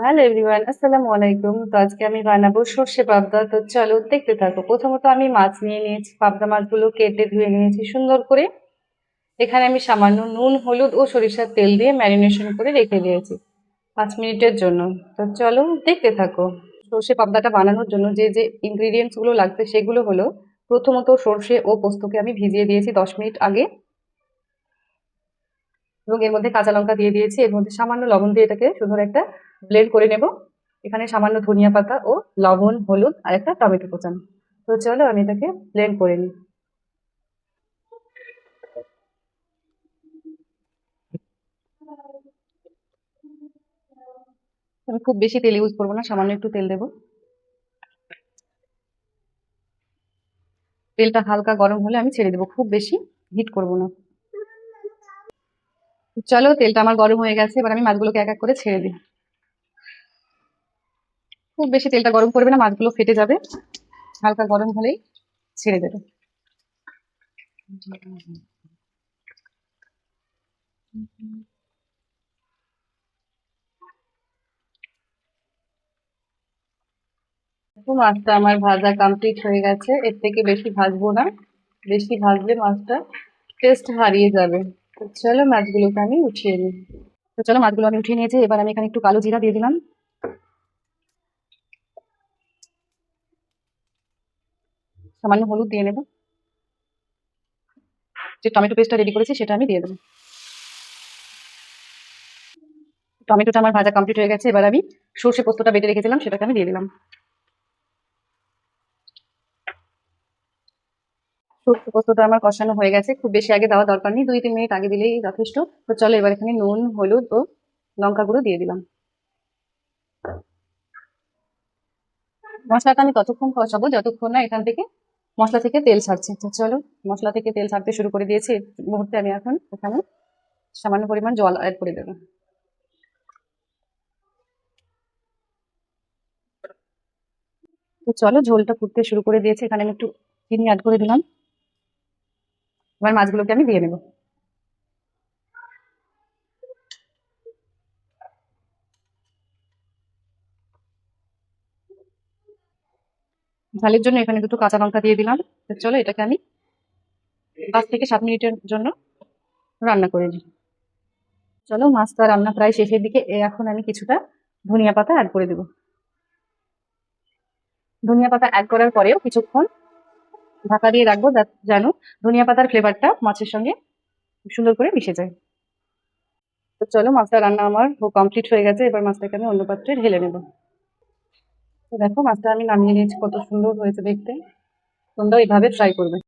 Hello everyone, আসসালামু আলাইকুম। তো আজকে আমি বানাবো সর্ষে পাবদা। তো চলো দেখতে থাকো। প্রথমত আমি মাছ নিয়ে নিয়েছি, পাবদা মাছগুলো কেটে ধুয়ে নিয়েছি সুন্দর করে। এখানে আমি সামান্য নুন, হলুদ ও সরিষার তেল দিয়ে ম্যারিনেশন করে রেখে দিয়েছি 5 মিনিটের জন্য। তো চলো দেখতে থাকো। সর্ষে পাবদাটা বানানোর জন্য যে যে ইনগ্রিডিয়েন্টস গুলো লাগবে সেগুলো হলো, প্রথমত সর্ষে ও পোস্তকে আমি ভিজিয়ে দিয়েছি 10 মিনিট আগে, এবং এর মধ্যে কাঁচা লঙ্কা দিয়ে দিয়েছি। এর মধ্যে সামান্য লবণ দিয়ে এটাকে সুন্দর একটা ব্লেন্ড করে নেব। এখানে সামান্য ধনিয়া পাতা ও লবণ, হলুদ আর একটা টমেটো কোচানো। তো চলো আমি এটাকে ব্লেন্ড করে নিই। আমি খুব বেশি তেল ইউজ করবো না, সামান্য একটু তেল দেবো। তেলটা হালকা গরম হলে আমি ছেড়ে দেবো, খুব বেশি হিট করবো না। তো চলো তেলটা আমার গরম হয়ে গেছে, এবার আমি মাছগুলোকে এক এক করে ছেড়ে দিই। খুব বেশি তেলটা গরম করবে না, মাছগুলো ফেটে যাবে। হালকা গরম হলেই ছেড়ে দেবে। তো মাছটা আমার ভাজা কমপ্লিট হয়ে গেছে, এর থেকে বেশি ভাজবো না। বেশি ভাজলে মাছটা টেস্ট হারিয়ে যাবে। তো চলো মাছগুলোকে আমি উঠিয়ে নিই। তো চলো মাছগুলো আমি উঠিয়ে নিয়েছি, এবার আমি এখানে একটু কালো জিরা দিয়ে দিলাম, সামান্য হলুদ দিয়ে নেবো। যে টমেটো পেস্টটা রেডি করেছি সেটা আমি দিয়ে দেবো। টমেটোটা আমার ভাজা কমপ্লিট হয়ে গেছে, এবার আমি সর্ষে পোস্তটা বেটে রেখেছিলাম সেটাকে আমি দিয়ে দিলাম। সর্ষে পোস্তটা আমার কষানো হয়ে গেছে, খুব বেশি আগে দেওয়া দরকার নেই, 2-3 মিনিট আগে দিলেই যথেষ্ট। তো চলো এবার এখানে নুন, হলুদ ও লঙ্কা গুঁড়ো দিয়ে দিলাম। মশলাটা আমি ততক্ষণ কষাবো যতক্ষণ না এখান থেকে মশলা থেকে তেল ছাড়ছে। তো চলো, মশলা থেকে তেল ছাড়তে শুরু করে দিয়েছি। এই মুহূর্তে আমি এখন এখানে সামান্য পরিমাণ জল অ্যাড করে দেবো। তো চলো ঝোলটা ফুটতে শুরু করে দিয়েছে, এখানে আমি একটু চিনি অ্যাড করে দিলাম। এবার মাছগুলোকে আমি দিয়ে নেবো। ঝালের জন্য এখানে দুটো কাঁচা লঙ্কা দিয়ে দিলাম। তো চলো এটাকে আমি 5 থেকে 7 মিনিটের জন্য রান্না করে নিই। চলো মাছটা রান্না প্রায় শেষের দিকে, এখন আমি কিছুটা ধনিয়া পাতা অ্যাড করে দেবো। ধনিয়া পাতা অ্যাড করার পরেও কিছুক্ষণ ঢাকা দিয়ে রাখবো, যেন ধনিয়া পাতার ফ্লেভারটা মাছের সঙ্গে সুন্দর করে মিশে যায়। তো চলো মাছটা রান্না আমার কমপ্লিট হয়ে গেছে, এবার মাছটাকে আমি অন্য পাত্রে ঢেলে নেবো। তো দেখো মাছটা আমি নামিয়ে নিয়েছি, কত সুন্দর হয়েছে দেখতে। তোমরাও এইভাবে ট্রাই করবে।